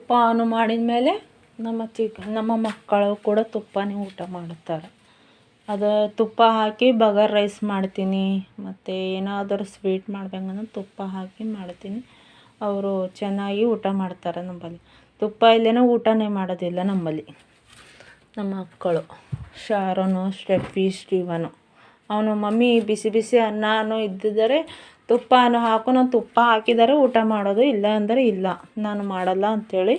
ತುಪ್ಪ ಆನು ಮಾಡಿದ ಮೇಲೆ ನಮ್ಮ ಮಕ್ಕಳು ಕೂಡ ತುಪ್ಪನೇ ಊಟ ಮಾಡುತ್ತಾರೆ. ಅದು ತುಪ್ಪ ಹಾಕಿ ಬಗರ್ ರೈಸ್ ಮಾಡ್ತೀನಿ, ಮತ್ತು ಏನಾದರೂ ಸ್ವೀಟ್ ಮಾಡ್ಬೇಕಂದ್ರೆ ತುಪ್ಪ ಹಾಕಿ ಮಾಡ್ತೀನಿ. ಅವರು ಚೆನ್ನಾಗಿ ಊಟ ಮಾಡ್ತಾರೆ. ನಮ್ಮಲ್ಲಿ ತುಪ್ಪ ಇಲ್ಲೇ ಊಟನೇ ಮಾಡೋದಿಲ್ಲ. ನಮ್ಮಲ್ಲಿ ನಮ್ಮ ಮಕ್ಕಳು ಶಾರೋನು, ಸ್ಟೀವನು ಅವನು ಮಮ್ಮಿ ಬಿಸಿ ಬಿಸಿ ಅನ್ನ ಇದ್ದಿದ್ದರೆ ತುಪ್ಪನೂ ಹಾಕು, ನಾನು ತುಪ್ಪ ಹಾಕಿದರೆ ಊಟ ಮಾಡೋದು, ಇಲ್ಲ ಅಂದರೆ ಇಲ್ಲ ನಾನು ಮಾಡಲ್ಲ ಅಂಥೇಳಿ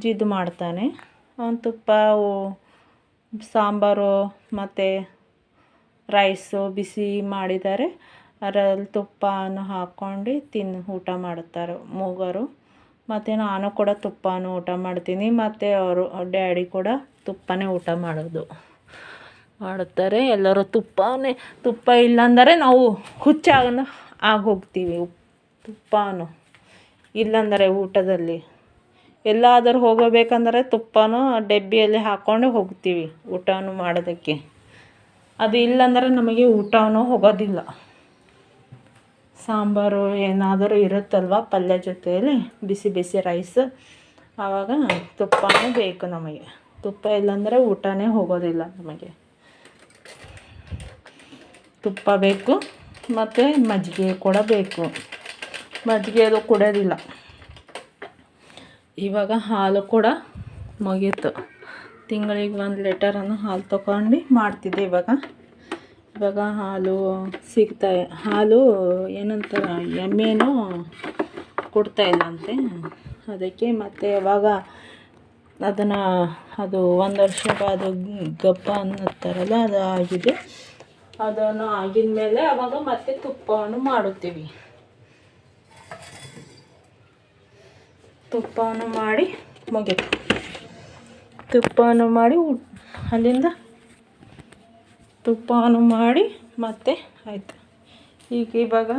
ಜಿದ್ದು ಮಾಡ್ತಾನೆ. ಅವನು ತುಪ್ಪ ಸಾಂಬಾರು ಮತ್ತು ರೈಸು ಬಿಸಿ ಮಾಡಿದರೆ ಅದರಲ್ಲಿ ತುಪ್ಪನೂ ಹಾಕ್ಕೊಂಡು ಊಟ ಮಾಡುತ್ತಾರೆ ಮೂಗರು. ಮತ್ತು ನಾನು ಕೂಡ ತುಪ್ಪನೂ ಊಟ ಮಾಡ್ತೀನಿ, ಮತ್ತು ಅವ್ರ ಡ್ಯಾಡಿ ಕೂಡ ತುಪ್ಪನೇ ಊಟ ಮಾಡುತ್ತಾರೆ. ಎಲ್ಲರೂ ತುಪ್ಪ ಇಲ್ಲಾಂದರೆ ನಾವು ಆಗೋಗ್ತೀವಿ. ತುಪ್ಪನೂ ಇಲ್ಲಾಂದರೆ ಊಟದಲ್ಲಿ ಎಲ್ಲಾದರೂ ಹೋಗಬೇಕಂದರೆ ತುಪ್ಪನೂ ಡಬ್ಬಿಯಲ್ಲಿ ಹಾಕ್ಕೊಂಡು ಹೋಗ್ತೀವಿ ಊಟನೂ ಮಾಡೋದಕ್ಕೆ. ಅದು ಇಲ್ಲಾಂದರೆ ನಮಗೆ ಊಟನೂ ಹೋಗೋದಿಲ್ಲ. ಸಾಂಬಾರು ಏನಾದರೂ ಇರುತ್ತಲ್ವ ಪಲ್ಯ ಜೊತೆಯಲ್ಲಿ ಬಿಸಿ ಬಿಸಿ ರೈಸ್, ಆವಾಗ ತುಪ್ಪನೂ ಬೇಕು ನಮಗೆ. ತುಪ್ಪ ಇಲ್ಲಾಂದರೆ ಊಟನೇ ಹೋಗೋದಿಲ್ಲ ನಮಗೆ. ತುಪ್ಪ ಬೇಕು ಮತ್ತು ಮಜ್ಜಿಗೆ ಕೂಡ ಬೇಕು. ಮಜ್ಜಿಗೆ ಅದು ಕುಡಿಯೋದಿಲ್ಲ. ಇವಾಗ ಹಾಲು ಕೂಡ ಮುಗೀತು. ತಿಂಗಳಿಗೆ 1 ಲೀಟರನ್ನು ಹಾಲು ತೊಗೊಂಡು ಮಾಡ್ತಿದ್ದೆ. ಇವಾಗ ಹಾಲು ಹಾಲು ಏನಂತಾರೆ ಎಮ್ಮೆನೂ ಕೊಡ್ತಾಯಿಲ್ಲಂತೆ. ಅದಕ್ಕೆ ಮತ್ತೆ ಯಾವಾಗ ಅದು 1 ವರ್ಷಕ್ಕೆ ಅದು ಗಬ್ಬ ಅನ್ನುತ್ತಾರಲ್ಲ, ಅದು ಆಗಿದೆ. ಅದನ್ನು ಆಗಿದ ಮೇಲೆ ಆವಾಗ ಮತ್ತೆ ತುಪ್ಪವನ್ನು ಮಾಡುತ್ತೀವಿ. ತುಪ್ಪವನ್ನು ಮಾಡಿ ಮುಗಿತು. ತುಪ್ಪವನ್ನು ಮಾಡಿ ಅಲ್ಲಿಂದ ತುಪ್ಪವನ್ನು ಮಾಡಿ ಮತ್ತೆ ಆಯಿತು. ಈಗ ಇವಾಗ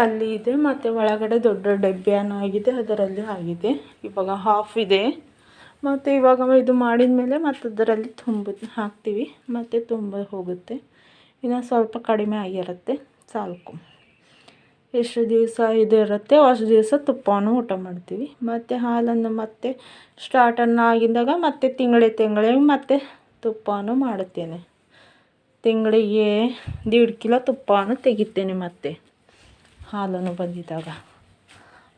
ಅಲ್ಲಿ ಇದೆ, ಮತ್ತು ಒಳಗಡೆ ದೊಡ್ಡ ಡಬ್ಬಿಯನ್ನು ಆಗಿದೆ, ಅದರಲ್ಲಿ ಆಗಿದೆ. ಇವಾಗ ಹಾಫ್ ಇದೆ. ಮತ್ತು ಇವಾಗ ಇದು ಮಾಡಿದ ಮೇಲೆ ಮತ್ತು ಅದರಲ್ಲಿ ಹಾಕ್ತೀವಿ, ಮತ್ತು ತುಂಬ ಹೋಗುತ್ತೆ. ಇನ್ನು ಸ್ವಲ್ಪ ಕಡಿಮೆ ಆಗಿರುತ್ತೆ ಸಾಕು. ಎಷ್ಟು ದಿವಸ ಇದು ಇರುತ್ತೆ ಅಷ್ಟು ದಿವಸ ತುಪ್ಪವನ್ನು ಊಟ ಮಾಡ್ತೀವಿ. ಮತ್ತು ಹಾಲನ್ನು ಮತ್ತೆ ಸ್ಟಾರ್ಟನ್ನು ಆಗಿದ್ದಾಗ ಮತ್ತೆ ತಿಂಗಳಿಗೆ ಮತ್ತೆ ತುಪ್ಪವನ್ನು ಮಾಡುತ್ತೇನೆ. ತಿಂಗಳಿಗೆ 1.5 ಕಿಲೋ ತುಪ್ಪವನ್ನು ತೆಗಿತೇನೆ ಮತ್ತೆ ಹಾಲನ್ನು ಬಂದಿದ್ದಾಗ.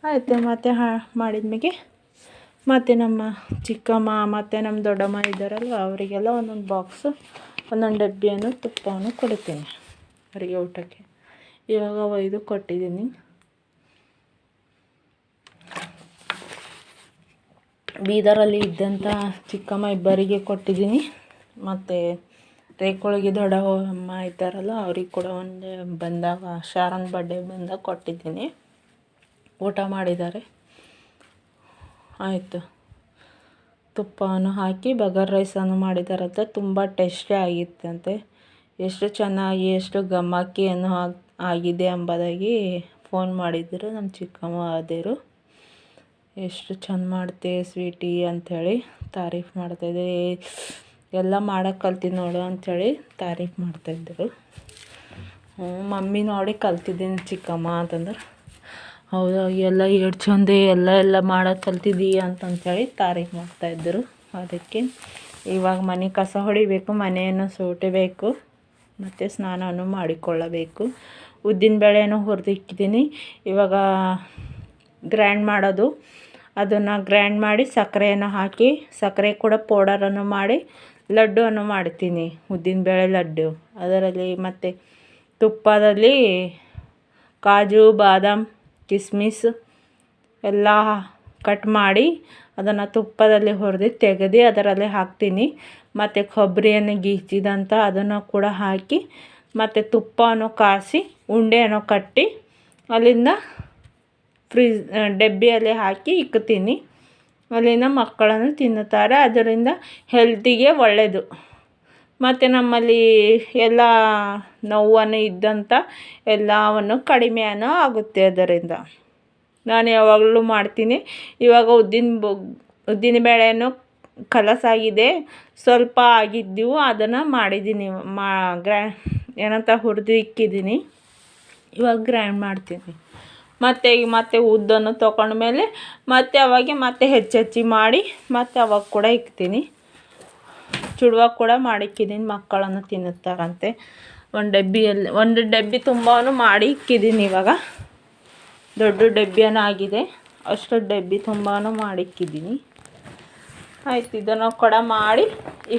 ಆಯಿತು. ಮತ್ತು ಮಾಡಿದ್ಮೇಲೆ ಮತ್ತು ನಮ್ಮ ಚಿಕ್ಕಮ್ಮ ಮತ್ತು ನಮ್ಮ ದೊಡ್ಡಮ್ಮ ಇದ್ದಾರಲ್ವ, ಅವರಿಗೆಲ್ಲ ಒಂದೊಂದು ಬಾಕ್ಸು, ಒಂದೊಂದು ಡಬ್ಬಿಯನ್ನು ತುಪ್ಪವನ್ನು ಕೊಡುತ್ತೇನೆ ಅವರಿಗೆ ಊಟಕ್ಕೆ. ಇವಾಗ ಒಯ್ದು ಕೊಟ್ಟಿದ್ದೀನಿ. ಬೀದರಲ್ಲಿ ಇದ್ದಂಥ ಚಿಕ್ಕಮ್ಮ ಇಬ್ಬರಿಗೆ ಕೊಟ್ಟಿದ್ದೀನಿ, ಮತ್ತು ರೇಕೊಳಗೆ ದೊಡ್ಡಮ್ಮ ಇದ್ದಾರಲ್ಲ ಅವ್ರಿಗೆ ಕೂಡ ಬಂದಾಗ ಶಾರನ್ ಬರ್ಡೇ ಬಂದಾಗ ಕೊಟ್ಟಿದ್ದೀನಿ. ಊಟ ಮಾಡಿದ್ದಾರೆ. ಆಯಿತು. ತುಪ್ಪವನ್ನು ಹಾಕಿ ಬಗರ್ ರೈಸನ್ನು ಮಾಡಿದಾರಂತೆ. ತುಂಬ ಟೇಸ್ಟಿ ಆಗಿತ್ತಂತೆ. ಎಷ್ಟು ಚೆನ್ನಾಗಿ ಎಷ್ಟು ಗಮ್ಮಕ್ಕಿಯನ್ನು ಆಗಿದೆ ಎಂಬುದಾಗಿ ಫೋನ್ ಮಾಡಿದ್ರು ನಮ್ಮ ಚಿಕ್ಕಮ್ಮ ಆದೇರು. ಎಷ್ಟು ಚೆಂದ ಮಾಡ್ತೆ ಸ್ವೀಟಿ ಅಂಥೇಳಿ ತಾರೀಫ್ ಮಾಡ್ತಾಯಿದ್ದೆ. ಎಲ್ಲ ಮಾಡೋಕ್ಕೆ ಕಲ್ತಿದ್ದು ನೋಡು ಅಂಥೇಳಿ ತಾರೀಫ್ ಮಾಡ್ತಾಯಿದ್ದರು. ಮಮ್ಮಿ ನೋಡಿ ಕಲ್ತಿದ್ದೀನಿ ಚಿಕ್ಕಮ್ಮ ಅಂತಂದ್ರೆ. ಹೌದಾ, ಎಲ್ಲ ಎಷ್ಟು ಚಂದ ಎಲ್ಲ ಮಾಡೋಕ್ಕೆ ಕಲ್ತಿದ್ದೀಯ ಅಂತಂಥೇಳಿ ತಾರೀಫ್ ಮಾಡ್ತಾಯಿದ್ದರು. ಅದಕ್ಕೆ ಇವಾಗ ಮನೆ ಕಸ ಹೊಡಿಬೇಕು, ಮನೆಯನ್ನು ಸೋಟಬೇಕು, ಮತ್ತು ಸ್ನಾನವನ್ನು ಮಾಡಿಕೊಳ್ಳಬೇಕು. ಉದ್ದಿನ ಬೇಳೆನೂ ಹುರಿದಿಕ್ಕಿದ್ದೀನಿ. ಇವಾಗ ಗ್ರೈಂಡ್ ಮಾಡೋದು, ಅದನ್ನು ಗ್ರೈಂಡ್ ಮಾಡಿ ಸಕ್ಕರೆಯನ್ನು ಹಾಕಿ, ಸಕ್ಕರೆ ಕೂಡ ಪೌಡರನ್ನು ಮಾಡಿ ಲಡ್ಡುವನ್ನು ಮಾಡ್ತೀನಿ, ಉದ್ದಿನಬೇಳೆ ಲಡ್ಡು. ಅದರಲ್ಲಿ ಮತ್ತು ತುಪ್ಪದಲ್ಲಿ ಕಾಜು, ಬಾದಾಮ್, ಕಿಸ್ಮಿಸ್ ಎಲ್ಲ ಕಟ್ ಮಾಡಿ ಅದನ್ನು ತುಪ್ಪದಲ್ಲಿ ಹುರಿದು ತೆಗೆದು ಅದರಲ್ಲಿ ಹಾಕ್ತೀನಿ. ಮತ್ತು ಕೊಬ್ಬರಿಯನ್ನು ಗೀಚಿದಂಥ ಅದನ್ನು ಕೂಡ ಹಾಕಿ, ಮತ್ತು ತುಪ್ಪವನ್ನು ಕಾಯಿಸಿ ಉಂಡೆಯನ್ನು ಕಟ್ಟಿ ಅಲ್ಲಿಂದ ಡಬ್ಬಿಯಲ್ಲಿ ಹಾಕಿ ಇಕ್ತೀನಿ. ಅಲ್ಲಿಂದ ಮಕ್ಕಳನ್ನು ತಿನ್ನುತ್ತಾರೆ. ಅದರಿಂದ ಹೆಲ್ತಿಗೆ ಒಳ್ಳೆಯದು. ಮತ್ತು ನಮ್ಮಲ್ಲಿ ಎಲ್ಲ ನೋವನ್ನು ಇದ್ದಂಥ ಎಲ್ಲವನ್ನು ಕಡಿಮೆಯನ್ನು ಆಗುತ್ತೆ ಅದರಿಂದ. ನಾನು ಯಾವಾಗಲೂ ಮಾಡ್ತೀನಿ. ಇವಾಗ ಉದ್ದಿನ ಬೇಳೆಯನ್ನು ಕಲಸಾಗಿದೆ, ಸ್ವಲ್ಪ ಆಗಿದ್ದವು, ಅದನ್ನು ಮಾಡಿದ್ದೀನಿ, ಹುರಿದು ಇಕ್ಕಿದ್ದೀನಿ. ಇವಾಗ ಗ್ರೈಂಡ್ ಮಾಡ್ತೀನಿ. ಮತ್ತು ಈಗ ಮತ್ತೆ ಉದ್ದನ್ನು ತೊಗೊಂಡ್ಮೇಲೆ ಮತ್ತೆ ಅವಾಗೆ ಮತ್ತೆ ಹೆಚ್ಚೆಚ್ಚಿ ಮಾಡಿ ಮತ್ತೆ ಅವಾಗ ಕೂಡ ಇಕ್ತೀನಿ. ಚುಡುವ ಕೂಡ ಮಾಡಿಕ್ಕಿದ್ದೀನಿ, ಮಕ್ಕಳನ್ನು ತಿನ್ನುತ್ತಾರಂತೆ. ಒಂದು ಡಬ್ಬಿ ತುಂಬಾ ಮಾಡಿ ಇಕ್ಕಿದ್ದೀನಿ. ಇವಾಗ ದೊಡ್ಡ ಡಬ್ಬಿಯನ್ನು ಆಗಿದೆ, ಅಷ್ಟು ಡಬ್ಬಿ ತುಂಬಾ ಮಾಡಿಕ್ಕಿದ್ದೀನಿ. ಆಯ್ತು, ಇದನ್ನು ಕೂಡ ಮಾಡಿ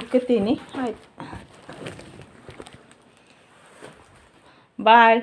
ಇಕ್ತೀನಿ. ಆಯ್ತು, ಬಾಯ್.